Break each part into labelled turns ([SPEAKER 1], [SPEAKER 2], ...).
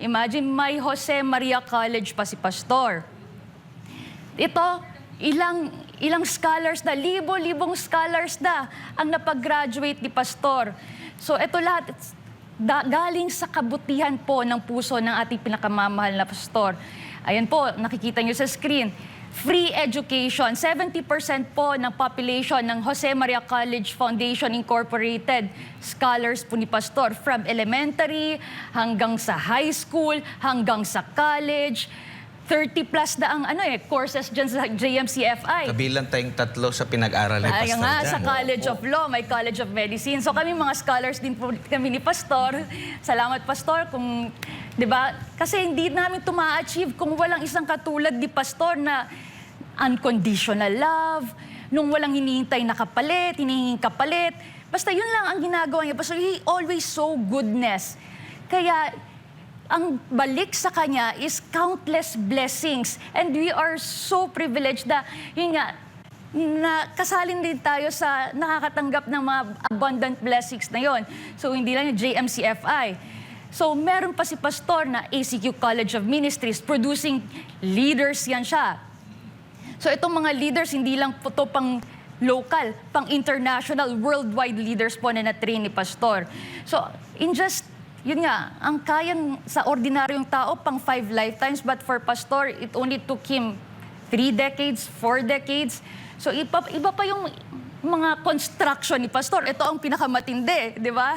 [SPEAKER 1] Imagine may Jose Maria College pa si Pastor. Ito, ilang scholars na, libo-libong scholars na ang napag-graduate ni Pastor. So ito lahat, galing sa kabutihan po ng puso ng ating pinakamamahal na Pastor. Ayan po, nakikita nyo sa screen. Free education. 70% po ng population ng Jose Maria College Foundation Incorporated, scholars po ni Pastor. From elementary hanggang sa high school, hanggang sa college. 30 plus na ang courses dyan sa JMCFI.
[SPEAKER 2] Kabilang tayong tatlo sa pinag-aral ni Pastor.
[SPEAKER 1] Ay nga,
[SPEAKER 2] dyan.
[SPEAKER 1] sa College of Law, may College of Medicine. So kami mga scholars din po kami ni Pastor. Salamat Pastor kung, 'di ba? Kasi hindi namin ma-achieve kung walang isang katulad ni Pastor na unconditional love, nung walang hinihintay na kapalit, hinihinging kapalit. Basta yun lang ang ginagawa niya. Pastor, he always show goodness. Kaya ang balik sa kanya is countless blessings. And we are so privileged na, yun nga, na kasalin din tayo sa nakakatanggap ng mga abundant blessings na yon. So, hindi lang yung JMCFI. So, meron pa si Pastor na ACQ College of Ministries, producing leaders yan siya. So, itong mga leaders, hindi lang po ito pang local, pang international, worldwide leaders po na na-train ni Pastor. So, in just yun nga, ang kayang sa ordinaryong tao, pang 5 lifetimes, but for Pastor, it only took him 3 decades, 4 decades. So iba pa yung mga construction ni Pastor. Ito ang pinakamatindi, di ba?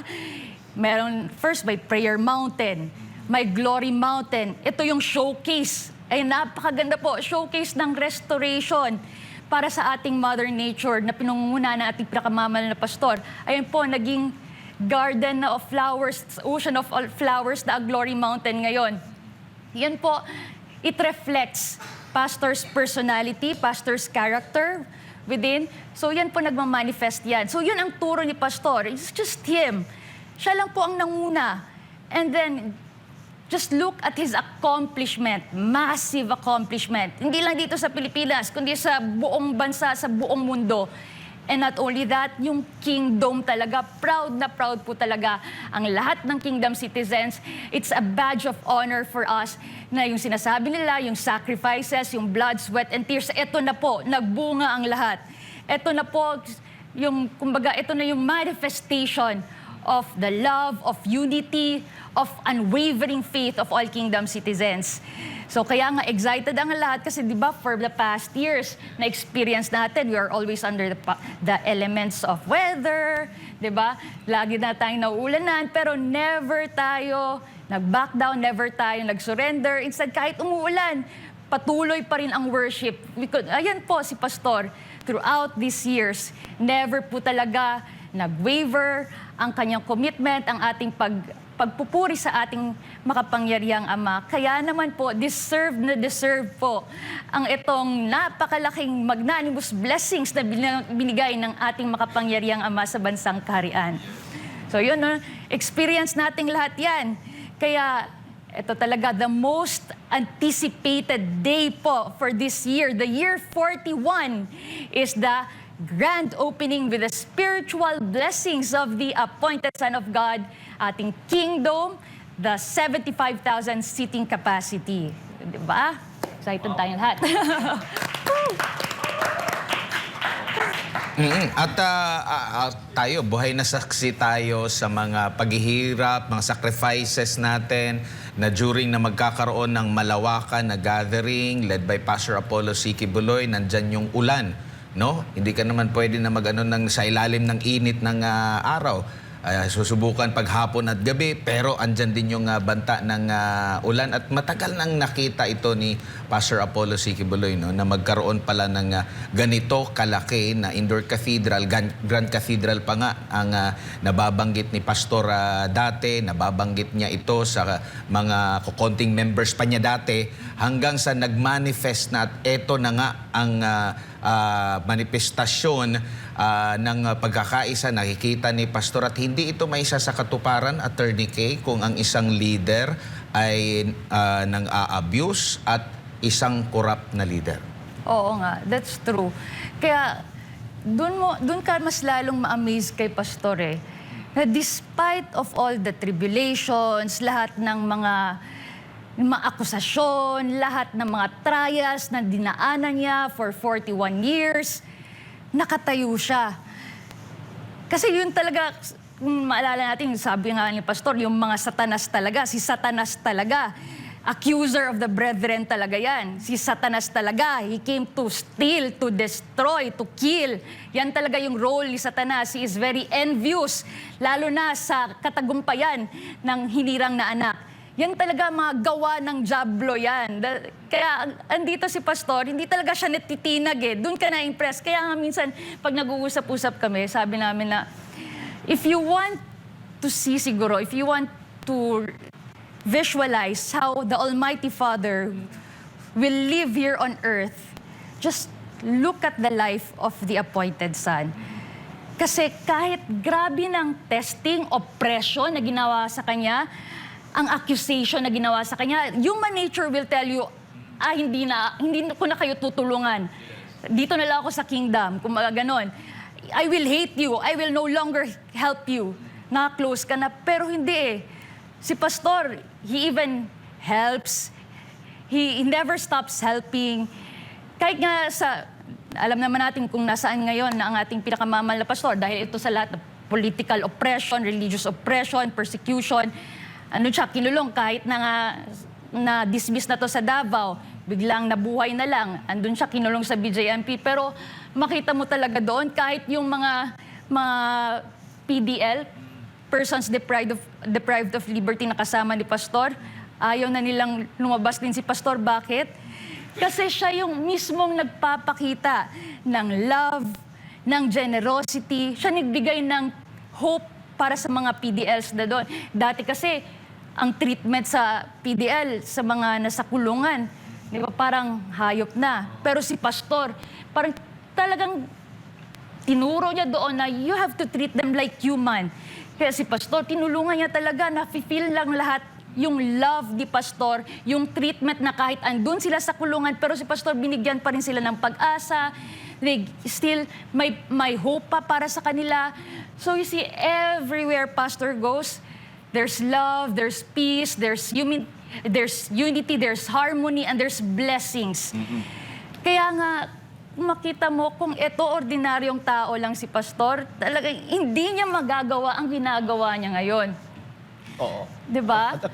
[SPEAKER 1] Meron, first, may Prayer Mountain, may Glory Mountain. Ito yung showcase. Ay, napakaganda po. Showcase ng restoration para sa ating Mother Nature na pinunguna ng ating pinakamamahal na Pastor. Ayun po, naging garden of flowers, ocean of flowers na Glory Mountain ngayon. Yan po, it reflects Pastor's personality, Pastor's character within. So yan po nagmamanifest yan. So yun ang turo ni Pastor. It's just him. Siya lang po ang nanguna. And then, just look at his accomplishment, massive accomplishment. Hindi lang dito sa Pilipinas, kundi sa buong bansa, sa buong mundo. And not only that, yung kingdom talaga, proud na proud po talaga ang lahat ng kingdom citizens. It's a badge of honor for us na yung sinasabi nila, yung sacrifices, yung blood, sweat, and tears, ito na po, nagbunga ang lahat. Ito na po, yung, kumbaga, ito na yung manifestation of the love, of unity, of unwavering faith of all kingdom citizens. So kaya nga excited ang lahat kasi 'di ba for the past years na experience natin, we are always under the elements of weather, 'di ba? Lagi na tayong nauulanan pero never tayo nag-back down, never tayo nag-surrender. Instead kahit umuulan, patuloy pa rin ang worship. Ayan po si Pastor, throughout these years, never po talaga nag-waver ang kanyang commitment, ang ating pagpupuri sa ating makapangyarihang Ama. Kaya naman po, deserve na deserve po ang itong napakalaking magnanimous blessings na binigay ng ating makapangyarihang Ama sa bansang kaharian. So yun, no? Experience nating lahat yan. Kaya ito talaga the most anticipated day po for this year. The year 41 is the grand opening with the spiritual blessings of the appointed Son of God, ating kingdom, the 75,000 seating capacity. Diba? Excited tayong lahat.
[SPEAKER 2] At tayo, buhay na saksi tayo sa mga paghihirap, mga sacrifices natin na during na magkakaroon ng malawakan na gathering led by Pastor Apollo C. Quiboloy, nandyan yung ulan. No? Hindi ka naman pwede na mag-ano sa ilalim ng init ng araw. Susubukan paghapon at gabi, pero andyan din yung banta ng ulan. At matagal nang nakita ito ni Pastor Apollo C. Quiboloy, no? Na magkaroon pala ng ganito kalaki na indoor cathedral, Grand Cathedral pa nga ang nababanggit ni Pastor dati. Nababanggit niya ito sa mga konting members pa niya dati hanggang sa nag-manifest na at eto na nga ang manifestasyon ng pagkakaisa nakikita ni Pastor at hindi ito may isa sa katuparan, Attorney Kay, kung ang isang leader ay nang-a-abuse at isang corrupt na leader.
[SPEAKER 1] Oo nga, that's true. Kaya doon ka mas lalong ma-amaze kay Pastor na despite of all the tribulations, lahat ng mga yung mga akusasyon, lahat ng mga trials na dinaanan niya for 41 years, nakatayo siya. Kasi yun talaga, kung maalala natin, sabi nga ni Pastor, yung mga Satanas talaga, si Satanas talaga. Accuser of the brethren talaga yan. Si Satanas talaga. He came to steal, to destroy, to kill. Yan talaga yung role ni Satanas. He is very envious, lalo na sa katagumpayan ng hinirang na anak. Yan talaga mga gawa ng Diablo yan. Kaya andito si Pastor, hindi talaga siya natitinag eh. Doon ka na-impress. Kaya nga minsan, pag nag-uusap-usap kami, sabi namin na, if you want to see siguro, if you want to visualize how the Almighty Father will live here on earth, just look at the life of the appointed Son. Kasi kahit grabe ng testing, oppression na ginawa sa Kanya, ang accusation na ginawa sa Kanya, human nature will tell you, hindi ko na kayo tutulungan. Dito na lang ako sa kingdom, kung mga ganon. I will hate you, I will no longer help you. Na-close ka na, pero hindi eh. Si Pastor, he even helps. He never stops helping. Kahit nga alam naman natin kung nasaan ngayon na ang ating pinakamamahal na pastor dahil ito sa lahat ng political oppression, religious oppression, persecution. Kinulong kahit na nga na-dismiss na to sa Davao, biglang nabuhay na lang. Andun siya, kinulong sa BJMP. Pero makita mo talaga doon, kahit yung mga PDL, persons deprived of liberty na kasama ni Pastor, ayaw na nilang lumabas din si Pastor. Bakit? Kasi siya yung mismong nagpapakita ng love, ng generosity. Siya nagbigay ng hope para sa mga PDLs na doon. Dati kasi, ang treatment sa PDL, sa mga nasa kulungan, di ba, parang hayop na. Pero si Pastor, parang talagang tinuro niya doon na you have to treat them like human. Kaya si Pastor, tinulungan niya talaga, na-feel lang lahat yung love ni Pastor, yung treatment na kahit andun sila sa kulungan, pero si Pastor binigyan pa rin sila ng pag-asa. They still may hope pa para sa kanila. So you see, everywhere Pastor goes, there's love, there's peace, there's unity, there's harmony, and there's blessings. Kaya nga, makita mo kung ito ordinaryong tao lang si Pastor, talagang hindi niya magagawa ang ginagawa niya ngayon.
[SPEAKER 3] Oo.
[SPEAKER 1] 'Di ba?
[SPEAKER 3] At